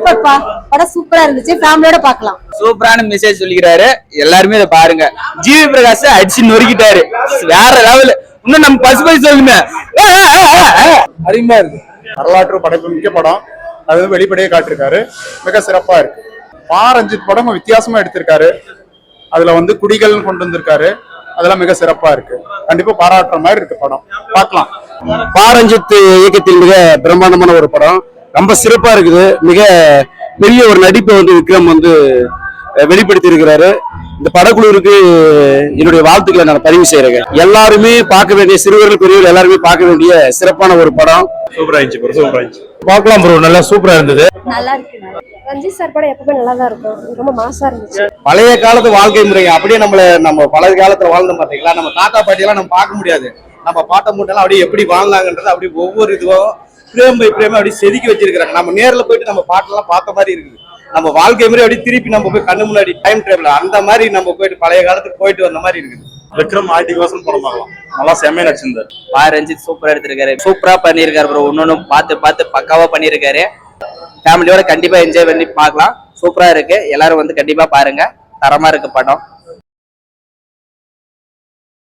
சூப்பர்ப்பா, படம் சூப்பரா இருந்துச்சு, ஃபேமிலியோட பார்க்கலாம். சூப்பரான மெசேஜ் சொல்லிக்கிறாரு, எல்லாருமே இதை பாருங்க. ஜிவி பிரகாஷ் அடிச்சு நொறுக்கிட்டாரு, வேற லெவல். இன்னும் நம்ம பசு சொல்லுங்க, அருமையா இருக்கு. வரலாற்று படைப்பு மிக்க படம், அது வெளிப்படையே காட்டிருக்காரு, மிக சிறப்பா இருக்கு. ரஞ்சித் படம் வித்தியாசமா எடுத்திருக்காரு, அதுல குடிகள் கொண்டு வந்திருக்காரு, அதெல்லாம் மிக சிறப்பா இருக்கு. கண்டிப்பா பாராட்டுற மாதிரி இருக்கு படம், பார்க்கலாம். ரஞ்சித் இயக்கத்தில் மிக பிரம்மாண்டமான ஒரு படம், ரொம்ப சிறப்பா இருக்குது. மிக பெரிய ஒரு நடிப்பை விக்ரம் வெளிப்படுத்தி இருக்கிறாரு. இந்த படக்குழுவிற்கு என்னுடைய வாழ்த்துக்களை நான் பதிவு செய்யறேன். எல்லாருமே பார்க்க வேண்டிய, சிறுவர்கள் பெரியவர்கள் எல்லாருமே பார்க்க வேண்டிய சிறப்பான ஒரு படம். சூப்பரா இருந்துச்சு, சூப்பரா இருந்துச்சு. பார்க்கலாம் ப்ரோ, நல்லா சூப்பரா இருந்தது. நல்லா இருக்கு. ரஞ்சித் சார் படம் எப்பவுமே நல்லா தான் இருக்கும், ரொம்ப மாசா இருந்துச்சு. பழைய காலத்து வாழ்க்கை முறை அப்படியே நம்ம பழைய காலத்துல வாழ்ந்த பாத்தீங்களா, நம்ம தாத்தா பாட்டி எல்லாம் நம்ம பார்க்க முடியாது. நம்ம பாட்ட மூட்டெல்லாம் அப்படியே எப்படி வாழ்ந்தாங்கன்றது அப்படி ஒவ்வொரு இதுவும் பிரேம் பை பிரேம் அப்படி செதுக்கி வச்சிருக்காங்க. நம்ம நேரில் போயிட்டு நம்ம பாட்டெல்லாம் பார்த்த மாதிரி இருக்குது. நம்ம வாழ்க்கை முறை அப்படி திருப்பி நம்ம போய் கண்ணு முன்னாடி டைம் டேபிள் அந்த மாதிரி நம்ம போயிட்டு பழைய காலத்துக்கு போயிட்டு வந்த மாதிரி இருக்குது. விக்ரம் ஆர்டிகோசன் படம் பார்க்கலாம், நல்லா செம்மையா நடிச்சிருந்தாரு. ரஞ்சித் சூப்பரா எடுத்திருக்காரு, சூப்பரா பண்ணிருக்காரு ப்ரோ. ஒன்னொன்னு பார்த்து பக்காவா பண்ணிருக்காரு. ஃபேமிலியோட கண்டிப்பா என்ஜாய் பண்ணி பார்க்கலாம். சூப்பரா இருக்கு, எல்லாரும் கண்டிப்பா பாருங்க. தரமா இருக்கு படம்.